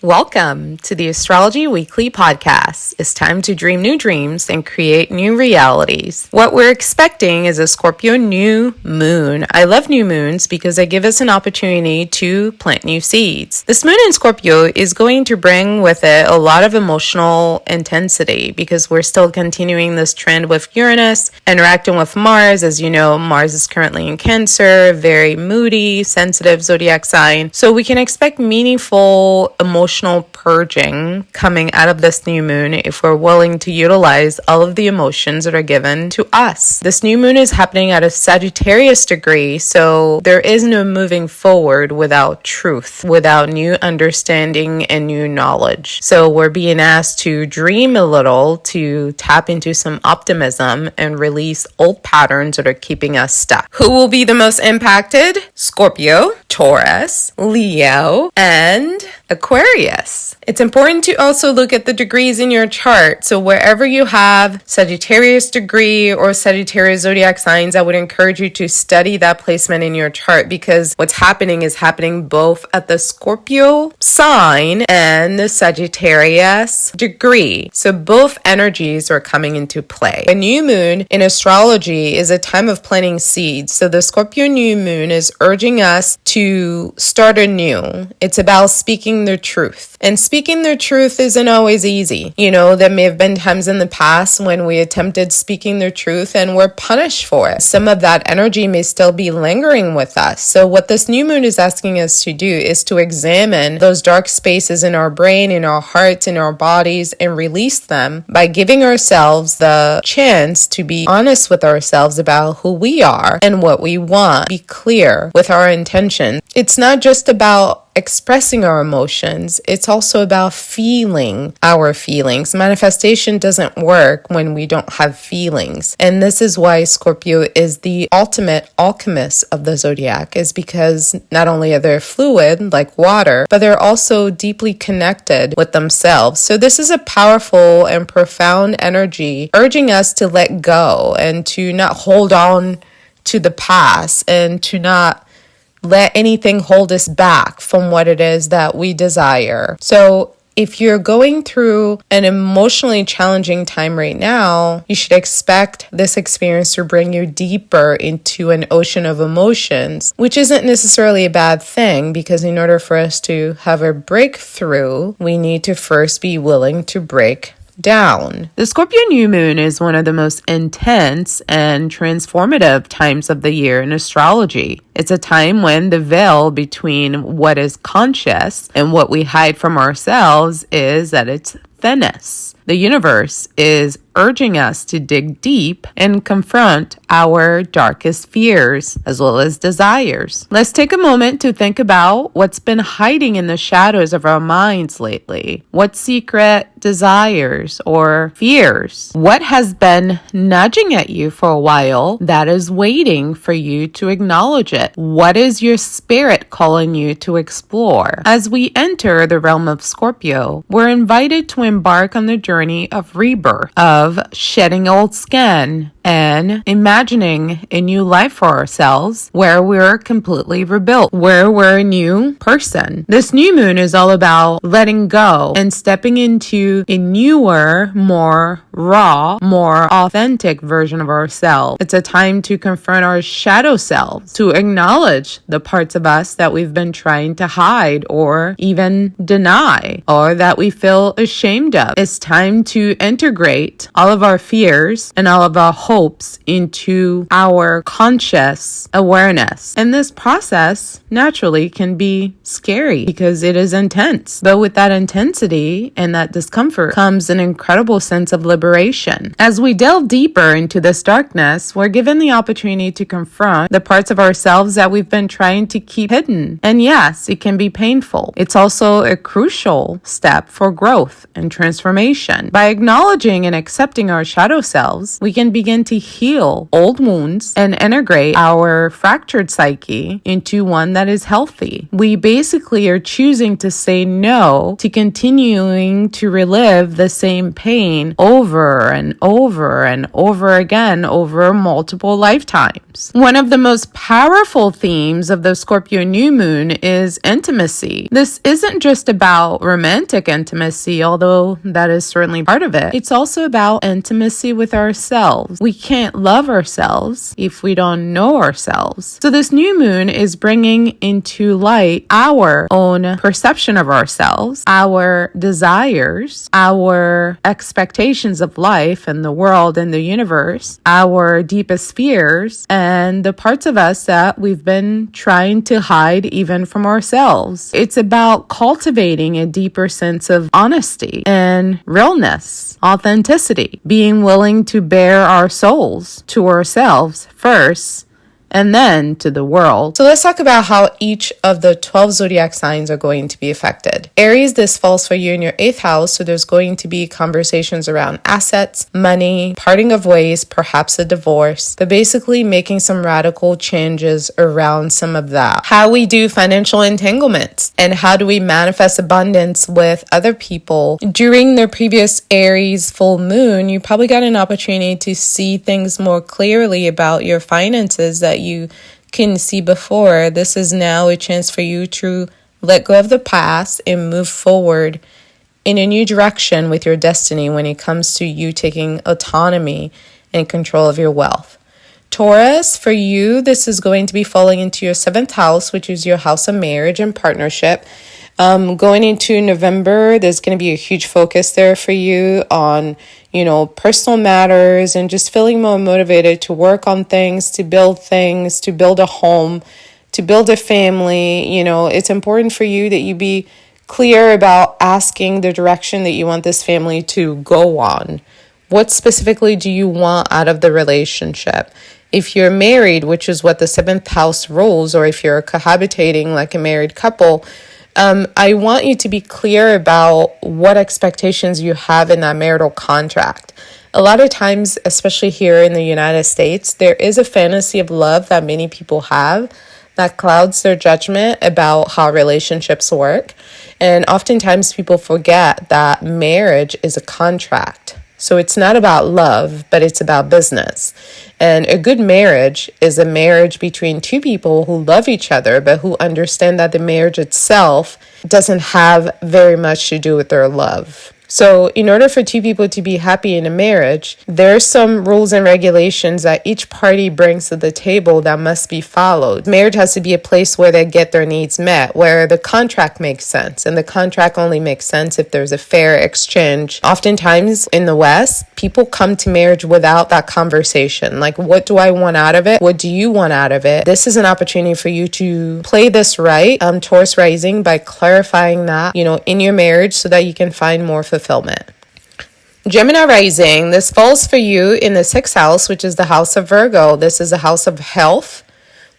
Welcome to the Astrology Weekly Podcast. It's time to dream new dreams and create new realities. What we're expecting is a Scorpio New Moon. I love new moons because they give us an opportunity to plant new seeds. This moon in Scorpio is going to bring with it a lot of emotional intensity because we're still continuing this trend with Uranus interacting with Mars. As you know, Mars is currently in Cancer, very moody, sensitive zodiac sign. So we can expect meaningful emotional purging coming out of this new moon if we're willing to utilize all of the emotions that are given to us. This new moon is happening at a Sagittarius degree, so there is no moving forward without truth, without new understanding and new knowledge. So we're being asked to dream a little, to tap into some optimism and release old patterns that are keeping us stuck. Who will be the most impacted? Scorpio, Taurus, Leo, and Aquarius. It's important to also look at the degrees in your chart. So wherever you have Sagittarius degree or Sagittarius zodiac signs, I would encourage you to study that placement in your chart because what's happening is happening both at the Scorpio sign and the Sagittarius degree. So both energies are coming into play. A new moon in astrology is a time of planting seeds. So the Scorpio new moon is urging us to start anew. It's about speaking the truth. And speaking the truth isn't always easy. You know, there may have been times in the past when we attempted speaking the truth and were punished for it. Some of that energy may still be lingering with us. So what this new moon is asking us to do is to examine those dark spaces in our brain, in our hearts, in our bodies, and release them by giving ourselves the chance to be honest with ourselves about who we are and what we want. Be clear with our intentions. It's not just about expressing our emotions, it's also about feeling our feelings. Manifestation doesn't work when we don't have feelings. And this is why Scorpio is the ultimate alchemist of the zodiac, is because not only are they fluid like water, but they're also deeply connected with themselves. So this is a powerful and profound energy urging us to let go and to not hold on to the past and to not let anything hold us back from what it is that we desire. So if you're going through an emotionally challenging time right now, you should expect this experience to bring you deeper into an ocean of emotions, which isn't necessarily a bad thing because in order for us to have a breakthrough, we need to first be willing to break down. The Scorpio New Moon is one of the most intense and transformative times of the year in astrology. It's a time when the veil between what is conscious and what we hide from ourselves is at its thinnest. The universe is urging us to dig deep and confront our darkest fears as well as desires. Let's take a moment to think about what's been hiding in the shadows of our minds lately. What secret desires or fears? What has been nudging at you for a while that is waiting for you to acknowledge it? What is your spirit calling you to explore? As we enter the realm of Scorpio, we're invited to embark on the journey of rebirth, of shedding old skin and imagining a new life for ourselves where we're completely rebuilt, where we're a new person. This new moon is all about letting go and stepping into a newer, more raw, more authentic version of ourselves. It's a time to confront our shadow selves, to acknowledge the parts of us that we've been trying to hide or even deny or that we feel ashamed of. It's time to integrate all of our fears and all of our hopes into our conscious awareness. And this process naturally can be scary because it is intense. But with that intensity and that discomfort comes an incredible sense of liberation. As we delve deeper into this darkness, we're given the opportunity to confront the parts of ourselves that we've been trying to keep hidden. And yes, it can be painful. It's also a crucial step for growth and transformation. By acknowledging and accepting our shadow selves, we can begin begin to heal old wounds and integrate our fractured psyche into one that is healthy. We basically are choosing to say no to continuing to relive the same pain over and over and over again over multiple lifetimes. One of the most powerful themes of the Scorpio New Moon is intimacy. This isn't just about romantic intimacy, although that is certainly part of it. It's also about intimacy with ourselves. We can't love ourselves if we don't know ourselves. So this new moon is bringing into light our own perception of ourselves, our desires, our expectations of life and the world and the universe, our deepest fears, and the parts of us that we've been trying to hide even from ourselves. It's about cultivating a deeper sense of honesty and realness, authenticity, being willing to bare our souls to ourselves first, and then to the world. So let's talk about how each of the 12 zodiac signs are going to be affected. Aries, this falls for you in your 8th house, so there's going to be conversations around assets, money, parting of ways, perhaps a divorce, but basically making some radical changes around some of that. How we do financial entanglements, and how do we manifest abundance with other people. During the previous Aries full moon, you probably got an opportunity to see things more clearly about your finances that you couldn't see before. This is now a chance for you to let go of the past and move forward in a new direction with your destiny when it comes to you taking autonomy and control of your wealth. Taurus, for you, this is going to be falling into your 7th house, which is your house of marriage and partnership. Going into November, there's going to be a huge focus there for you on, personal matters and just feeling more motivated to work on things, to build a home, to build a family. It's important for you that you be clear about asking the direction that you want this family to go on. What specifically do you want out of the relationship? If you're married, which is what the 7th house rules, or if you're cohabitating like a married couple, I want you to be clear about what expectations you have in that marital contract. A lot of times, especially here in the United States, there is a fantasy of love that many people have that clouds their judgment about how relationships work. And oftentimes people forget that marriage is a contract. So it's not about love, but it's about business. And a good marriage is a marriage between two people who love each other, but who understand that the marriage itself doesn't have very much to do with their love. So in order for two people to be happy in a marriage, there's some rules and regulations that each party brings to the table that must be followed. Marriage has to be a place where they get their needs met, where the contract makes sense. And the contract only makes sense if there's a fair exchange. Oftentimes in the West, people come to marriage without that conversation. Like, what do I want out of it? What do you want out of it? This is an opportunity for you to play this right, Taurus rising, by clarifying that, in your marriage so that you can find more fulfillment. Gemini rising, this falls for you in the 6th house, which is the house of Virgo. This is a house of health,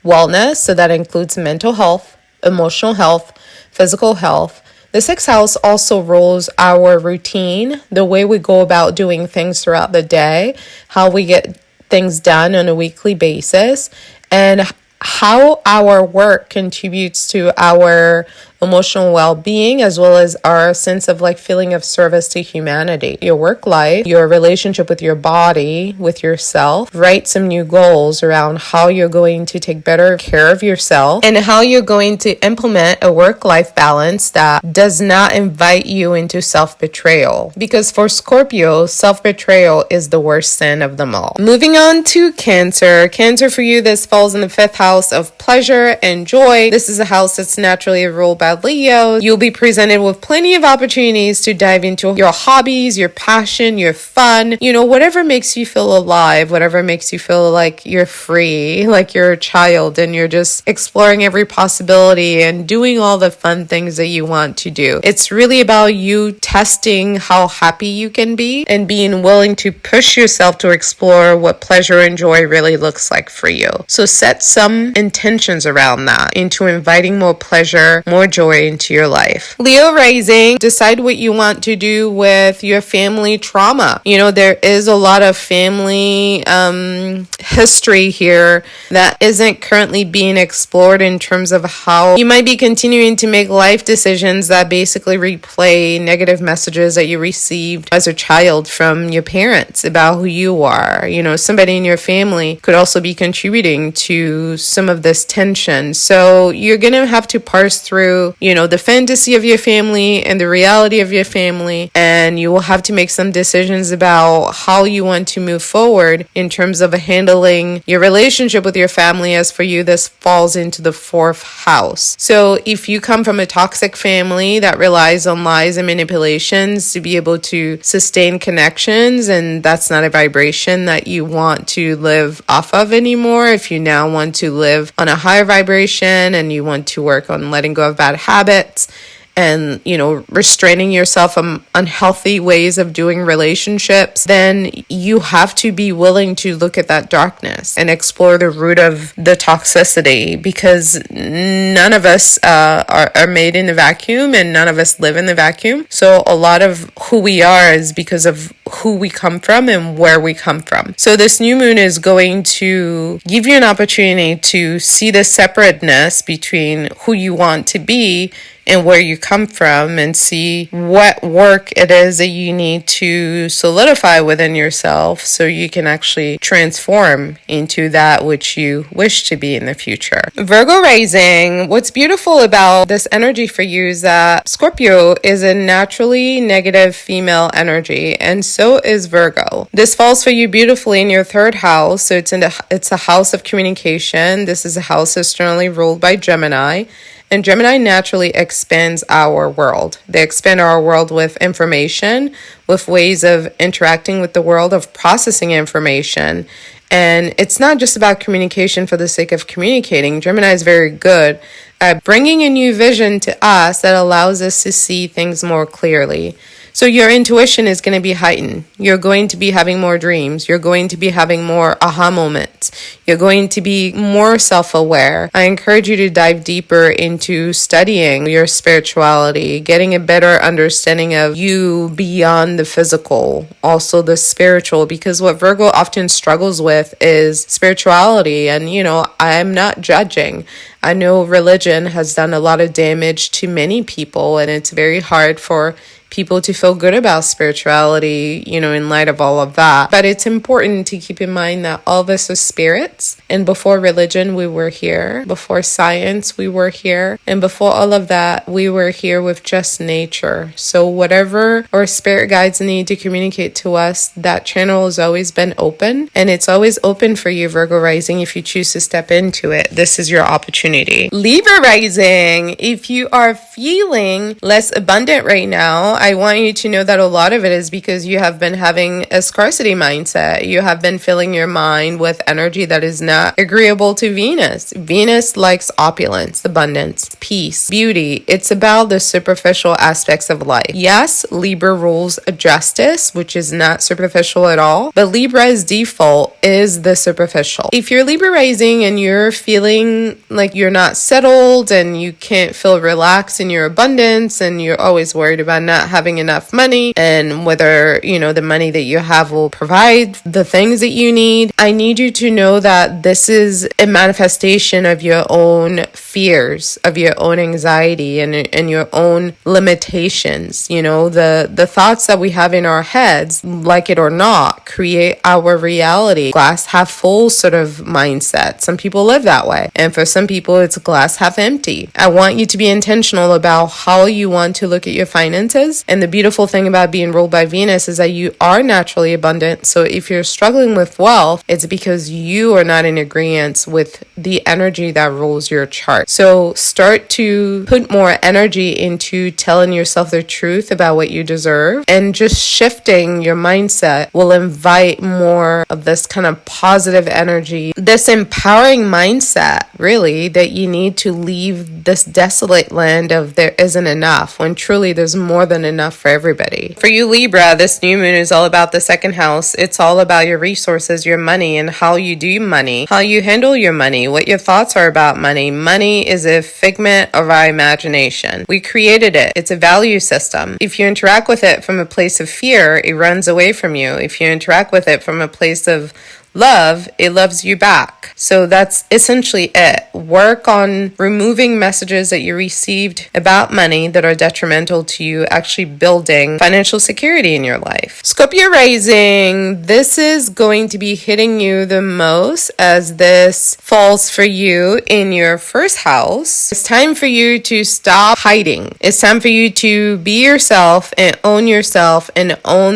wellness, so that includes mental health, emotional health, physical health. The 6th house also rules our routine, the way we go about doing things throughout the day, how we get things done on a weekly basis, and how our work contributes to our emotional well-being, as well as our sense of feeling of service to humanity. Your work life, your relationship with your body, with yourself. Write some new goals around how you're going to take better care of yourself and how you're going to implement a work-life balance that does not invite you into self-betrayal. Because for Scorpio, self-betrayal is the worst sin of them all. Moving on to Cancer. Cancer, for you, this falls in the 5th house of pleasure and joy. This is a house that's naturally ruled by Leo. You'll be presented with plenty of opportunities to dive into your hobbies, your passion, your fun, whatever makes you feel alive, whatever makes you feel like you're free, like you're a child and you're just exploring every possibility and doing all the fun things that you want to do. It's really about you testing how happy you can be and being willing to push yourself to explore what pleasure and joy really looks like for you. So set some intentions around that into inviting more pleasure, more joy, joy into your life. Leo rising, decide what you want to do with your family trauma. There is a lot of family history here that isn't currently being explored in terms of how you might be continuing to make life decisions that basically replay negative messages that you received as a child from your parents about who you are. Somebody in your family could also be contributing to some of this tension. So you're going to have to parse through, the fantasy of your family and the reality of your family, and you will have to make some decisions about how you want to move forward in terms of handling your relationship with your family. As for you, this falls into the 4th house. So if you come from a toxic family that relies on lies and manipulations to be able to sustain connections, and that's not a vibration that you want to live off of anymore, if you now want to live on a higher vibration and you want to work on letting go of bad habits and, restraining yourself from unhealthy ways of doing relationships, then you have to be willing to look at that darkness and explore the root of the toxicity, because none of us are made in a vacuum, and none of us live in the vacuum. So a lot of who we are is because of who we come from and where we come from. So this new moon is going to give you an opportunity to see the separateness between who you want to be and where you come from, and see what work it is that you need to solidify within yourself so you can actually transform into that which you wish to be in the future. Virgo rising, what's beautiful about this energy for you is that Scorpio is a naturally negative female energy, and so is Virgo. This falls for you beautifully in your 3rd house, so it's a house of communication. This is a house externally ruled by Gemini. And Gemini naturally expands our world. They expand our world with information, with ways of interacting with the world, of processing information. And it's not just about communication for the sake of communicating. Gemini is very good at bringing a new vision to us that allows us to see things more clearly. So your intuition is going to be heightened. You're going to be having more dreams. You're going to be having more aha moments. You're going to be more self-aware. I encourage you to dive deeper into studying your spirituality, getting a better understanding of you beyond the physical, also the spiritual, because what Virgo often struggles with is spirituality. And, I'm not judging. I know religion has done a lot of damage to many people, and it's very hard for people to feel good about spirituality, in light of all of that. But it's important to keep in mind that all of us are spirits. And before religion, we were here. Before science, we were here. And before all of that, we were here with just nature. So whatever our spirit guides need to communicate to us, that channel has always been open. And it's always open for you, Virgo rising, if you choose to step into it. This is your opportunity. Libra rising, if you are feeling less abundant right now, I want you to know that a lot of it is because you have been having a scarcity mindset. You have been filling your mind with energy that is not agreeable to Venus. Venus likes opulence, abundance, peace, beauty. It's about the superficial aspects of life. Yes, Libra rules justice, which is not superficial at all, but Libra's default is the superficial. If you're Libra rising and you're feeling like you're not settled and you can't feel relaxed in your abundance, and you're always worried about not having enough money and whether, the money that you have will provide the things that you need, I need you to know that this is a manifestation of your own fears, of your own anxiety and your own limitations. The thoughts that we have in our heads, like it or not, create our reality. Glass half full sort of mindset. Some people live that way. And for some people, it's glass half empty. I want you to be intentional about how you want to look at your finances. And the beautiful thing about being ruled by Venus is that you are naturally abundant. So if you're struggling with wealth, it's because you are not in agreement with the energy that rules your chart. So start to put more energy into telling yourself the truth about what you deserve, and just shifting your mindset will invite more of this kind of positive energy, this empowering mindset, really, that you need to leave this desolate land of there isn't enough, when truly there's more than enough for everybody. For you, Libra, this new moon is all about the second house. It's all about your resources, your money, and how you do money, how you handle your money, what your thoughts are about money. Money is a figment of our imagination. We created it. It's a value system. If you interact with it from a place of fear, it runs away from you. If you interact with it from a place of love, it loves you back. So that's essentially it. Work on removing messages that you received about money that are detrimental to you actually building financial security in your life. Scorpio rising, this is going to be hitting you the most as this falls for you in your first house. It's time for you to stop hiding. It's time for you to be yourself and own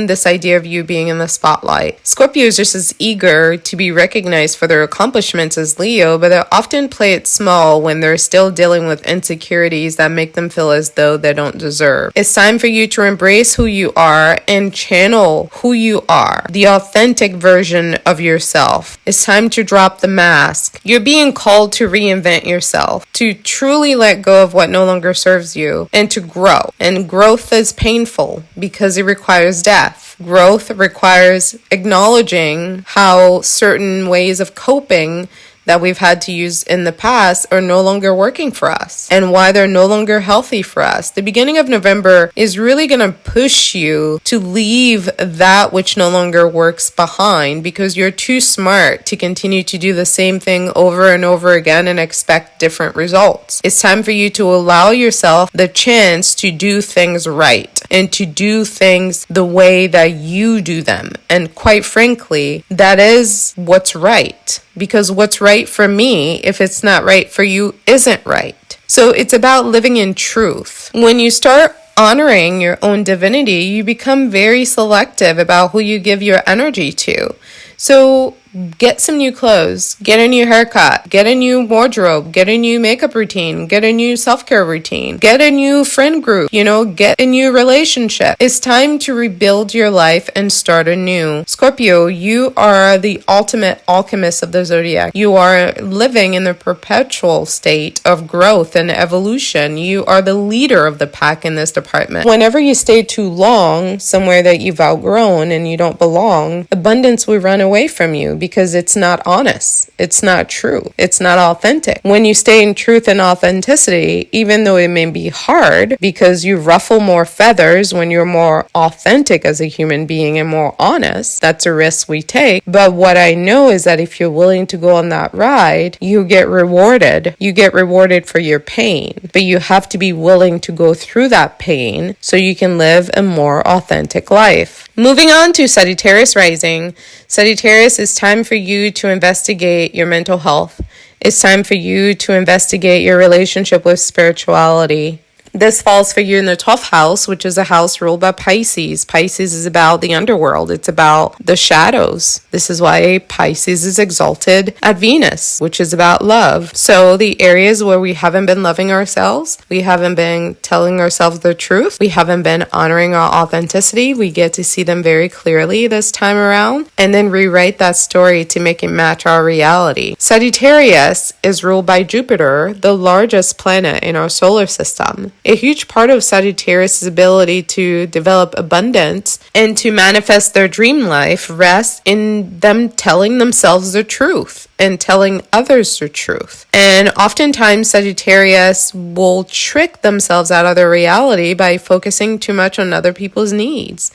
this idea of you being in the spotlight. Scorpio is just as eager to be recognized for their accomplishments as Leo, but they often play it small when they're still dealing with insecurities that make them feel as though they don't deserve. It's time for you to embrace who you are and channel who you are, the authentic version of yourself. It's time to drop the mask. You're being called to reinvent yourself, to truly let go of what no longer serves you, and to grow. And growth is painful because it requires death. Growth requires acknowledging how certain ways of coping that we've had to use in the past are no longer working for us and why they're no longer healthy for us. The beginning of November is really going to push you to leave that which no longer works behind because you're too smart to continue to do the same thing over and over again and expect different results. It's time for you to allow yourself the chance to do things right and to do things the way that you do them. And quite frankly, that is what's right. Because what's right for me, if it's not right for you, isn't right. So it's about living in truth. When you start honoring your own divinity, you become very selective about who you give your energy to. So get some new clothes, get a new haircut, get a new wardrobe, get a new makeup routine, get a new self-care routine, get a new friend group, get a new relationship. It's time to rebuild your life and start anew. Scorpio, you are the ultimate alchemist of the zodiac. You are living in the perpetual state of growth and evolution. You are the leader of the pack in this department. Whenever you stay too long somewhere that you've outgrown and you don't belong, abundance will run away from you because it's not honest. It's not true. It's not authentic. When you stay in truth and authenticity, even though it may be hard because you ruffle more feathers when you're more authentic as a human being and more honest, that's a risk we take. But what I know is that if you're willing to go on that ride, you get rewarded. You get rewarded for your pain, but you have to be willing to go through that pain so you can live a more authentic life. Moving on to Sagittarius rising. Sagittarius, it's time for you to investigate your mental health. It's time for you to investigate your relationship with spirituality. This falls for you in the 12th house, which is a house ruled by Pisces. Pisces is about the underworld. It's about the shadows. This is why Pisces is exalted at Venus, which is about love. So the areas where we haven't been loving ourselves, we haven't been telling ourselves the truth, we haven't been honoring our authenticity, we get to see them very clearly this time around and then rewrite that story to make it match our reality. Sagittarius is ruled by Jupiter, the largest planet in our solar system. A huge part of Sagittarius' ability to develop abundance and to manifest their dream life rests in them telling themselves the truth and telling others the truth. And oftentimes Sagittarius will trick themselves out of their reality by focusing too much on other people's needs.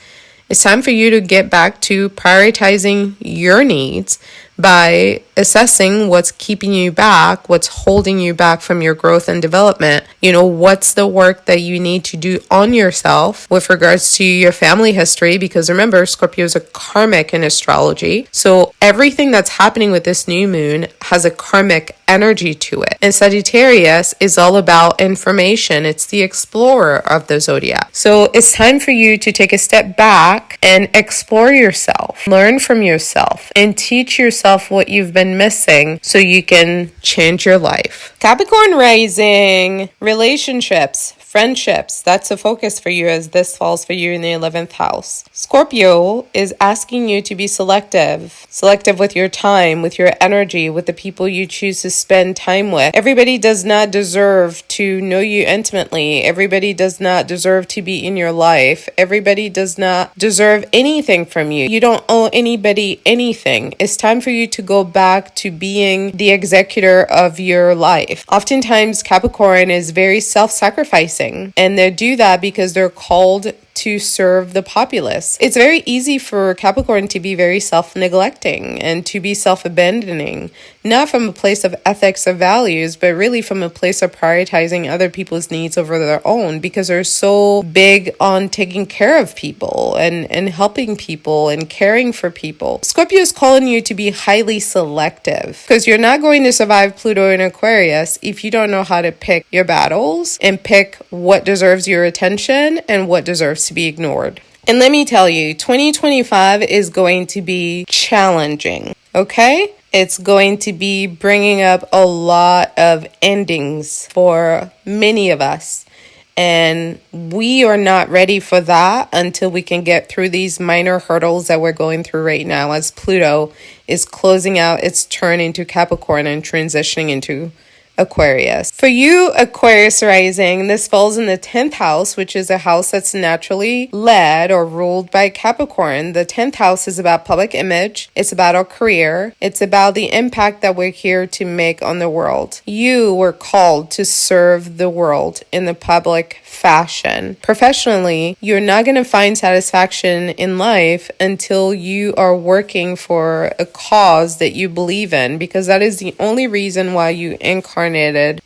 It's time for you to get back to prioritizing your needs by assessing what's keeping you back, what's holding you back from your growth and development. What's the work that you need to do on yourself with regards to your family history? Because remember, Scorpio is a karmic in astrology. So everything that's happening with this new moon has a karmic energy to it. And Sagittarius is all about information. It's the explorer of the zodiac. So it's time for you to take a step back and explore yourself, learn from yourself, and teach yourself what you've been missing so you can change your life. Capricorn rising, relationships, Friendships, that's a focus for you as this falls for you in the 11th house. Scorpio is asking you to be selective with your time, with your energy, with the people you choose to spend time with. Everybody does not deserve to know you intimately. Everybody does not deserve to be in your life. Everybody does not deserve anything from you. You don't owe anybody anything. It's time for you to go back to being the executor of your life. Oftentimes, Capricorn is very self-sacrificing. And they do that because they're called to serve the populace. It's very easy for Capricorn to be very self-neglecting and to be self-abandoning, not from a place of ethics or values, but really from a place of prioritizing other people's needs over their own, because they're so big on taking care of people and helping people and caring for people. Scorpio is calling you to be highly selective, because you're not going to survive Pluto in Aquarius if you don't know how to pick your battles and pick what deserves your attention and what deserves to be ignored. And let me tell you, 2025 is going to be challenging, okay? It's going to be bringing up a lot of endings for many of us. And we are not ready for that until we can get through these minor hurdles that we're going through right now as Pluto is closing out its turn into Capricorn and transitioning into Aquarius. For you, Aquarius rising, this falls in the 10th house, which is a house that's naturally led or ruled by Capricorn. The 10th house is about public image. It's about our career. It's about the impact that we're here to make on the world. You were called to serve the world in the public fashion. Professionally, you're not going to find satisfaction in life until you are working for a cause that you believe in, because that is the only reason why you incarnated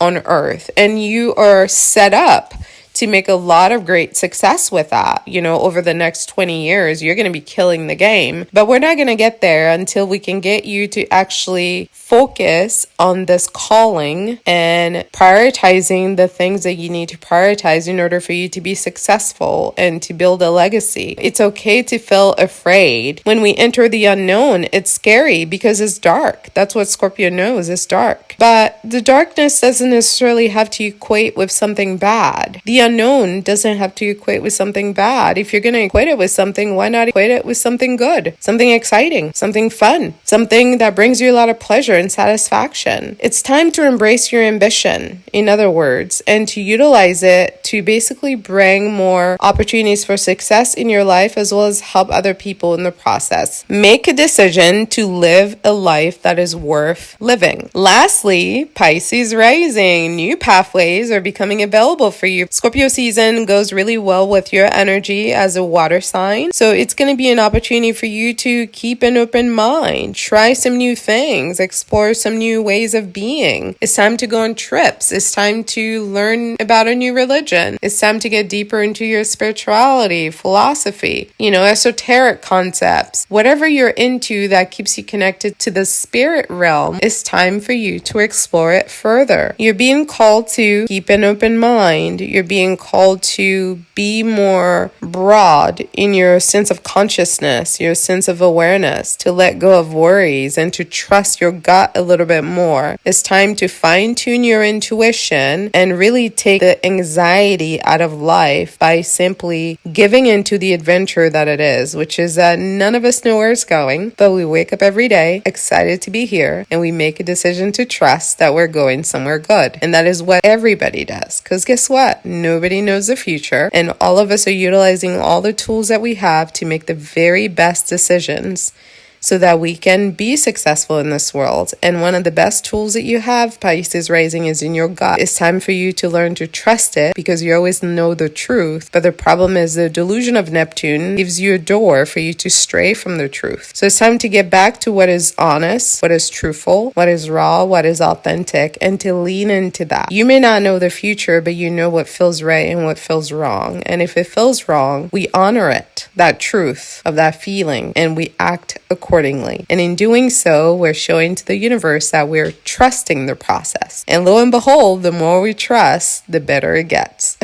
on Earth. And you are set up to make a lot of great success with that. You know, over the next 20 years, you're going to be killing the game. But we're not going to get there until we can get you to actually focus on this calling and prioritizing the things that you need to prioritize in order for you to be successful and to build a legacy. It's okay to feel afraid. When we enter the unknown, it's scary because it's dark. That's what Scorpio knows, it's dark. But the darkness doesn't necessarily have to equate with something bad. The unknown doesn't have to equate with something bad. If you're going to equate it with something, why not equate it with something good, something exciting, something fun, something that brings you a lot of pleasure and satisfaction? It's time to embrace your ambition, in other words, and to utilize it to basically bring more opportunities for success in your life, as well as help other people in the process. Make a decision to live a life that is worth living. Lastly, Pisces rising, new pathways are becoming available for you. Scorpio season goes really well with your energy as a water sign. So it's going to be an opportunity for you to keep an open mind, try some new things, explore some new ways of being. It's time to go on trips. It's time to learn about a new religion. It's time to get deeper into your spirituality, philosophy, esoteric concepts. Whatever you're into that keeps you connected to the spirit realm, it's time for you to explore it further. You're being called to keep an open mind. You're being called to be more broad in your sense of consciousness, your sense of awareness, to let go of worries and to trust your gut a little bit more. It's time to fine-tune your intuition and really take the anxiety out of life by simply giving into the adventure that it is, which is that none of us know where it's going, but we wake up every day excited to be here, and we make a decision to trust that we're going somewhere good. And that is what everybody does, because guess what? Nobody knows the future, and all of us are utilizing all the tools that we have to make the very best decisions so that we can be successful in this world. And one of the best tools that you have, Pisces rising, is in your gut. It's time for you to learn to trust it, because you always know the truth. But the problem is the delusion of Neptune gives you a door for you to stray from the truth. So it's time to get back to what is honest, what is truthful, what is raw, what is authentic, and to lean into that. You may not know the future, but you know what feels right and what feels wrong. And if it feels wrong, we honor it. that truth of that feeling and we act accordingly. And in doing so, we're showing to the universe that we're trusting the process. And lo and behold, the more we trust, the better it gets.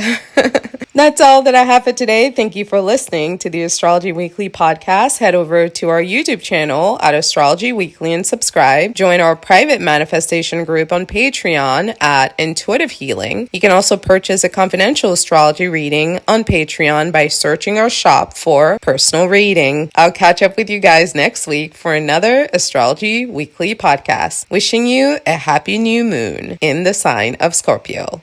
That's all that I have for today. Thank you for listening to the Astrology Weekly podcast. Head over to our YouTube channel at Astrology Weekly and subscribe. Join our private manifestation group on Patreon at Intuitive Healing. You can also purchase a confidential astrology reading on Patreon by searching our shop for personal reading. I'll catch up with you guys next week for another Astrology Weekly podcast. Wishing you a happy new moon in the sign of Scorpio.